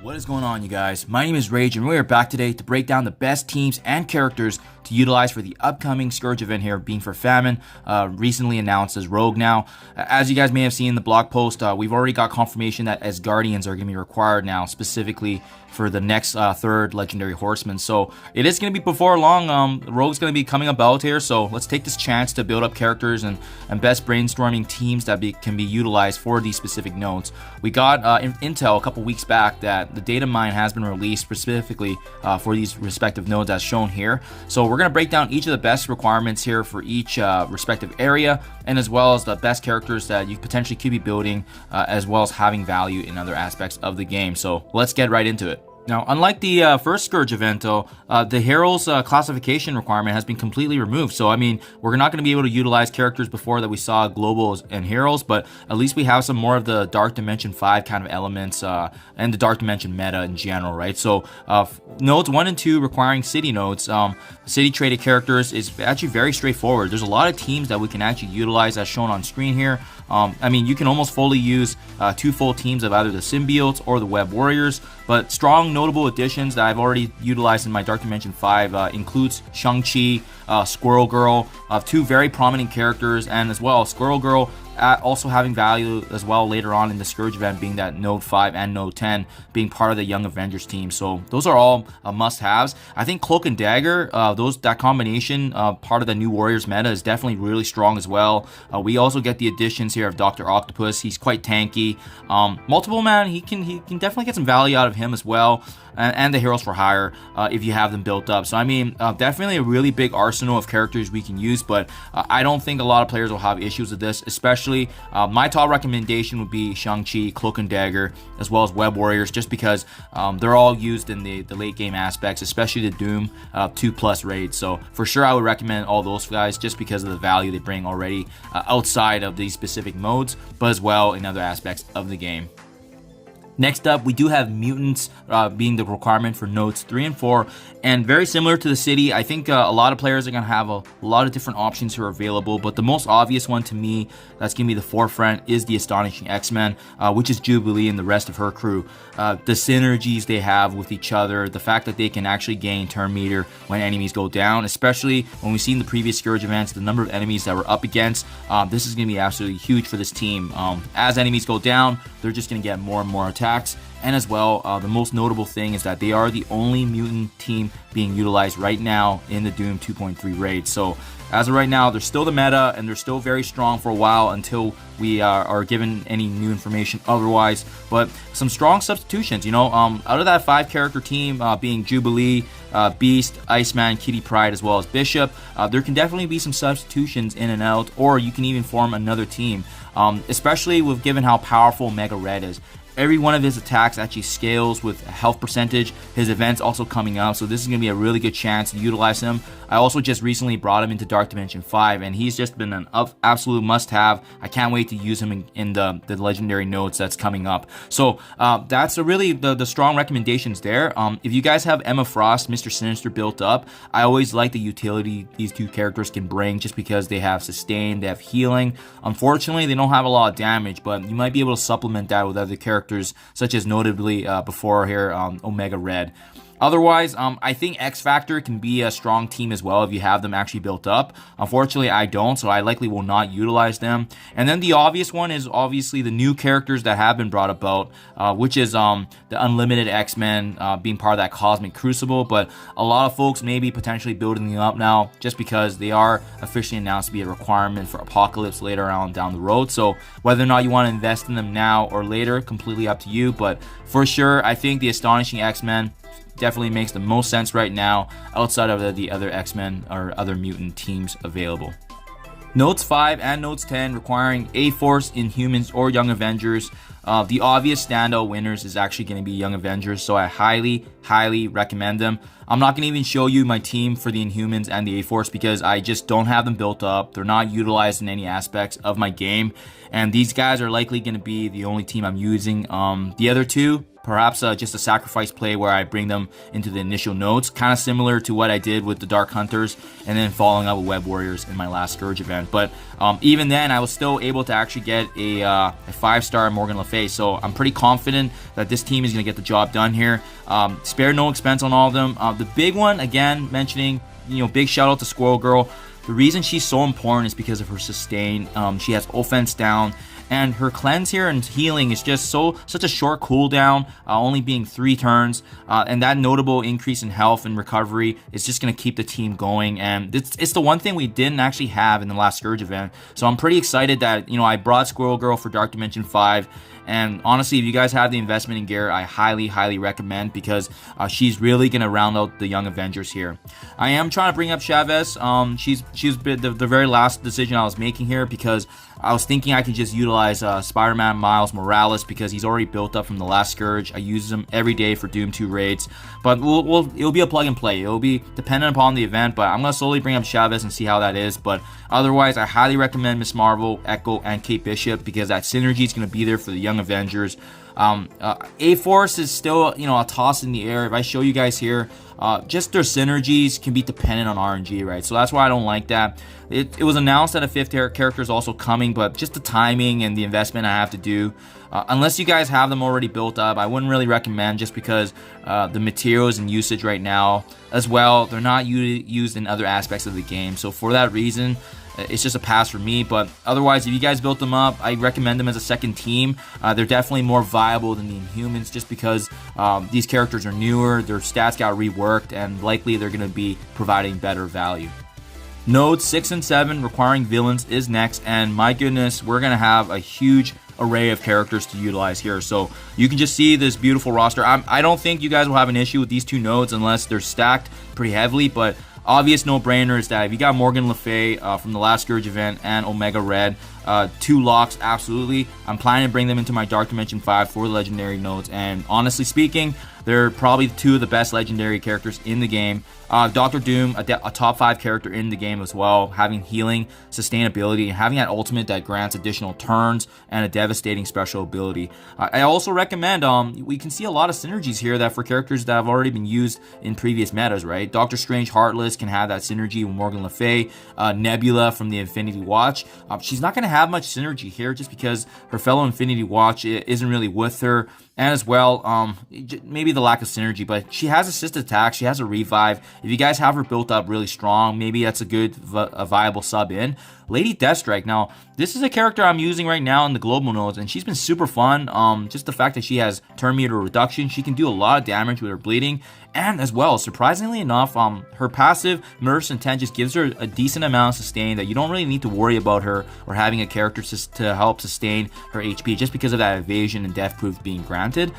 What is going on, you guys? My name is Rage, and we are back today to break down the best teams and characters to utilize for the upcoming Scourge event here, being for Famine, recently announced as Rogue now. As you guys may have seen in the blog post, we've already got confirmation that as Guardians are going to be required now, specifically for the next third Legendary Horseman. So it is going to be before long. Rogue's going to be coming about here, so let's take this chance to build up characters and best brainstorming teams that can be utilized for these specific nodes. We got intel a couple weeks back that the data mine has been released specifically for these respective nodes as shown here. So we're going to break down each of the best requirements here for each respective area, and as well as the best characters that you potentially could be building, as well as having value in other aspects of the game. So let's get right into it. Now, unlike the first Scourge event, though, the Heroes classification requirement has been completely removed. So, I mean, we're not going to be able to utilize characters before that we saw Globals and Heroes, but at least we have some more of the Dark Dimension 5 kind of elements and the Dark Dimension meta in general, right? So, nodes 1 and 2 requiring city nodes, city traded characters is actually very straightforward. There's a lot of teams that we can actually utilize as shown on screen here. I mean, you can almost fully use 2 full teams of either the Symbiotes or the Web Warriors, but strong notable additions that I've already utilized in my Dark Dimension 5 includes Shang-Chi, Squirrel Girl, 2 very prominent characters, and as well Squirrel Girl also having value as well later on in the Scourge event, being that Node 5 and Node 10 being part of the Young Avengers team. So those are all must-haves. I think Cloak and Dagger, that combination, part of the new Warriors meta, is definitely really strong as well. We also get the additions here of Dr. Octopus. He's quite tanky. Multiple Man, he can definitely get some value out of him as well. And the Heroes for Hire if you have them built up. So I mean, definitely a really big arsenal of characters we can use, but I don't think a lot of players will have issues with this. Especially my top recommendation would be Shang-Chi, Cloak and Dagger, as well as Web Warriors, just because they're all used in the late game aspects, especially the Doom 2+ raids. So for sure I would recommend all those guys just because of the value they bring already outside of these specific modes, but as well in other aspects of the game. Next up, we do have Mutants being the requirement for nodes 3 and 4, and very similar to the city. I think a lot of players are going to have a lot of different options here available, but the most obvious one to me that's going to be the forefront is the Astonishing X-Men, which is Jubilee and the rest of her crew. The synergies they have with each other, the fact that they can actually gain turn meter when enemies go down, especially when we've seen the previous Scourge events, the number of enemies that we're up against, this is going to be absolutely huge for this team. As enemies go down, they're just going to get more and more attacks. And as well, the most notable thing is that they are the only mutant team being utilized right now in the Doom 2.3 raid. So as of right now, they're still the meta, and they're still very strong for a while until we are given any new information otherwise. But some strong substitutions, you know, out of that 5-character team, being Jubilee, Beast, Iceman, Kitty Pryde, as well as Bishop, there can definitely be some substitutions in and out, or you can even form another team, especially with given how powerful Mega Red is. Every one of his attacks actually scales with a health percentage. His event's also coming up, so this is going to be a really good chance to utilize him. I also just recently brought him into Dark Dimension 5, and he's just been an absolute must-have. I can't wait to use him in the legendary nodes that's coming up. So that's really the strong recommendations there. If you guys have Emma Frost, Mr. Sinister built up, I always like the utility these 2 characters can bring just because they have sustain, they have healing. Unfortunately, they don't have a lot of damage, but you might be able to supplement that with other characters, such as notably before here Omega Red. Otherwise, I think X Factor can be a strong team as well if you have them actually built up. Unfortunately, I don't, so I likely will not utilize them. And then the obvious one is obviously the new characters that have been brought about, which is the Unlimited X-Men being part of that Cosmic Crucible. But a lot of folks may be potentially building them up now just because they are officially announced to be a requirement for Apocalypse later on down the road. So whether or not you want to invest in them now or later, completely up to you. But for sure, I think the Astonishing X-Men definitely makes the most sense right now outside of the other X-Men or other mutant teams available. Nodes 5 and Nodes 10 requiring A-Force, Inhumans, or Young Avengers. The obvious standout winners is actually going to be Young Avengers, so I highly recommend them. I'm not going to even show you my team for the Inhumans and the A-Force because I just don't have them built up. They're not utilized in any aspects of my game. And these guys are likely going to be the only team I'm using. The other two, perhaps just a sacrifice play where I bring them into the initial nodes, kind of similar to what I did with the Dark Hunters and then following up with Web Warriors in my last Scourge event. But even then, I was still able to actually get a 5-star Morgan Le Fay. So I'm pretty confident that this team is going to get the job done here. Spare no expense on all of them. The big one, again, mentioning, big shout out to Squirrel Girl. The reason she's so important is because of her sustain. She has offense down, and her cleanse here and healing is just such a short cooldown, only being 3 turns, and that notable increase in health and recovery is just going to keep the team going. And it's the one thing we didn't actually have in the last Scourge event. So I'm pretty excited that I brought Squirrel Girl for Dark Dimension 5. And honestly, if you guys have the investment in Garrett, I highly recommend, because she's really going to round out the young Avengers here. I am trying to bring up Chavez. She's been the very last decision I was making here, because I was thinking I could just utilize Spider-Man Miles Morales because he's already built up from the last Scourge. I use him every day for Doom 2 raids, but it'll be a plug and play. It'll be dependent upon the event, but I'm going to slowly bring up Chavez and see how that is. But otherwise, I highly recommend Miss Marvel, Echo, and Kate Bishop, because that synergy is going to be there for the young Avengers. A-Force is still, a toss in the air. If I show you guys here, just their synergies can be dependent on RNG, right? So that's why I don't like that. It was announced that a 5th character is also coming, but just the timing and the investment I have to do, unless you guys have them already built up, I wouldn't really recommend, just because the materials and usage right now as well, they're not used in other aspects of the game. So for that reason, it's just a pass for me. But otherwise, if you guys built them up, I recommend them as a second team. They're definitely more viable than the Inhumans, just because these characters are newer, their stats got reworked, and likely they're going to be providing better value. Nodes 6 and 7 requiring villains is next, and my goodness, we're going to have a huge array of characters to utilize here. So you can just see this beautiful roster. I don't think you guys will have an issue with these 2 nodes unless they're stacked pretty heavily, but obvious no-brainer is that if you got Morgan Le Fay from the last Scourge event and Omega Red, 2 locks, absolutely. I'm planning to bring them into my Dark Dimension 5 for the legendary nodes, and honestly speaking, they're probably 2 of the best legendary characters in the game. Dr. Doom, a top 5 character in the game as well, having healing, sustainability, and having that ultimate that grants additional turns and a devastating special ability. I also recommend, we can see a lot of synergies here that for characters that have already been used in previous metas, right? Doctor Strange Heartless can have that synergy with Morgan Le Fay. Nebula from the Infinity Watch. She's not going to have much synergy here just because her fellow Infinity Watch isn't really with her. And as well, maybe the lack of synergy, but she has assist attack, she has a revive. If you guys have her built up really strong, maybe that's a viable sub in. Lady Deathstrike. Now, this is a character I'm using right now in the global nodes, and she's been super fun. Just the fact that she has turn meter reduction, she can do a lot of damage with her bleeding. And as well, surprisingly enough, her passive Murderous Intent just gives her a decent amount of sustain that you don't really need to worry about her or having a character to help sustain her HP just because of that evasion and death proof being granted.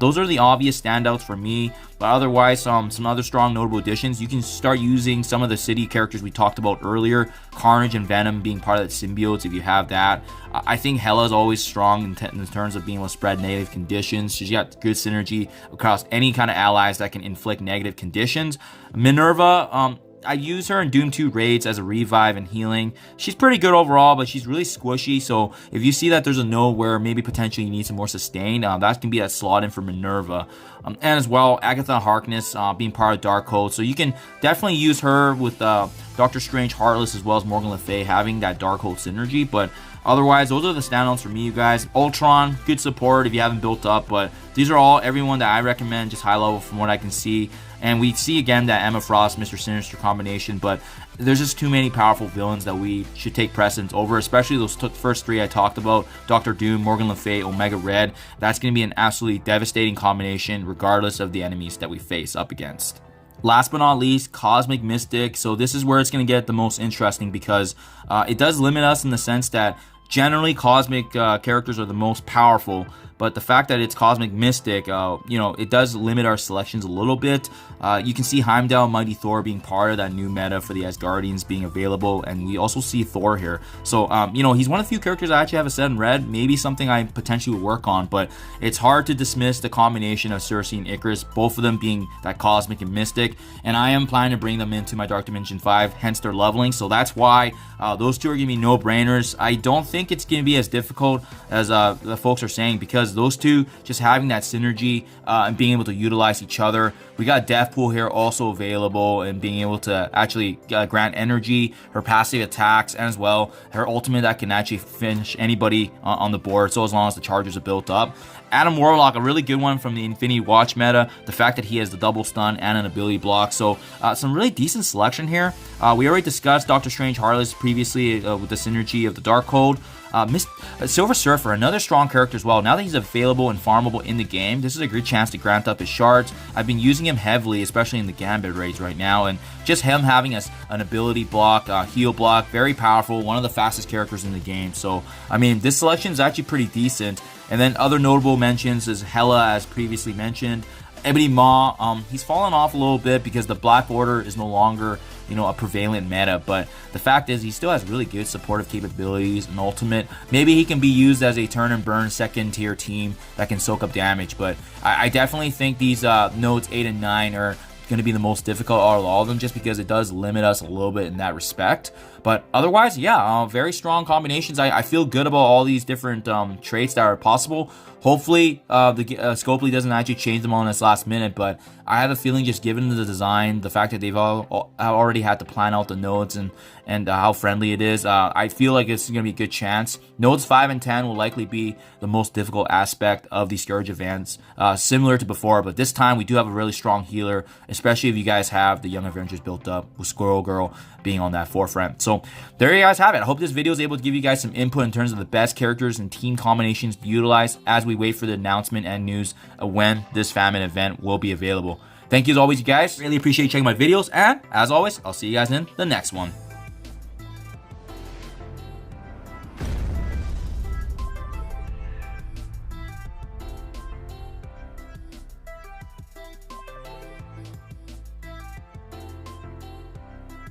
Those are the obvious standouts for me. But otherwise, some other strong notable additions. You can start using some of the city characters we talked about earlier. Carnage and Venom being part of that symbiotes if you have that. I think Hela is always strong in terms of being able to spread negative conditions. She's got good synergy across any kind of allies that can inflict negative conditions. Minerva, I use her in Doom 2 raids as a revive and healing. She's pretty good overall, but she's really squishy. So if you see that there's a node where maybe potentially you need some more sustain, that can be that slot in for Minerva. And as well, Agatha Harkness being part of Darkhold. So you can definitely use her with Doctor Strange Heartless as well as Morgan Le Fay having that Darkhold synergy. But otherwise, those are the standouts for me, you guys. Ultron, good support if you haven't built up. But these are all everyone that I recommend, just high level from what I can see. And we see again that Emma Frost, Mr. Sinister combination, but there's just too many powerful villains that we should take precedence over, especially those first 3 I talked about, Dr. Doom, Morgan Le Fay, Omega Red. That's going to be an absolutely devastating combination regardless of the enemies that we face up against. Last but not least, Cosmic Mystic. So this is where it's going to get the most interesting because it does limit us in the sense that generally cosmic characters are the most powerful, but the fact that it's Cosmic Mystic, you know, it does limit our selections a little bit. You can see Heimdall, Mighty Thor being part of that new meta for the Asgardians being available, and we also see Thor here. So, you know, he's one of the few characters I actually have a set in red, maybe something I potentially would work on, but it's hard to dismiss the combination of Cersei and Icarus, both of them being that Cosmic and Mystic, and I am planning to bring them into my Dark Dimension 5, hence their leveling, so that's why those two are going to be no-brainers. I don't think it's going to be as difficult as the folks are saying, because those two just having that synergy and being able to utilize each other. We got Deathpool here also available and being able to actually grant energy, her passive attacks, and as well her ultimate that can actually finish anybody on the board, so as long as the charges are built up. Adam Warlock, a really good one from the Infinity Watch meta. The fact that he has the double stun and an ability block, so some really decent selection here. We already discussed Doctor Strange Heartless previously with the synergy of the Darkhold. Silver Surfer, another strong character as well. Now that he's available and farmable in the game, this is a great chance to grant up his shards. I've been using him heavily, especially in the Gambit raids right now, and just him having an ability block, heal block, very powerful, one of the fastest characters in the game. So, I mean, this selection is actually pretty decent. And then other notable mentions is Hela, as previously mentioned. Ebony Maw, he's fallen off a little bit because the Black Order is no longer, you know, a prevalent meta, but the fact is he still has really good supportive capabilities and ultimate. Maybe he can be used as a turn and burn second tier team that can soak up damage, but I definitely think these nodes 8 and 9 are going to be the most difficult out of all of them, just because it does limit us a little bit in that respect. But otherwise, yeah, very strong combinations. I feel good about all these different traits that are possible. Hopefully, the Scopely doesn't actually change them on this last minute, but I have a feeling, just given the design, the fact that they've already had to plan out the nodes and how friendly it is, I feel like it's going to be a good chance. Nodes 5 and 10 will likely be the most difficult aspect of the Scourge events, similar to before, but this time we do have a really strong healer, especially if you guys have the Young Avengers built up, with Squirrel Girl being on that forefront. So there you guys have it. I hope this video is able to give you guys some input in terms of the best characters and team combinations to utilize as we wait for the announcement and news of when this Famine event will be available. Thank you as always, you guys. Really appreciate you checking my videos, and as always, I'll see you guys in the next one.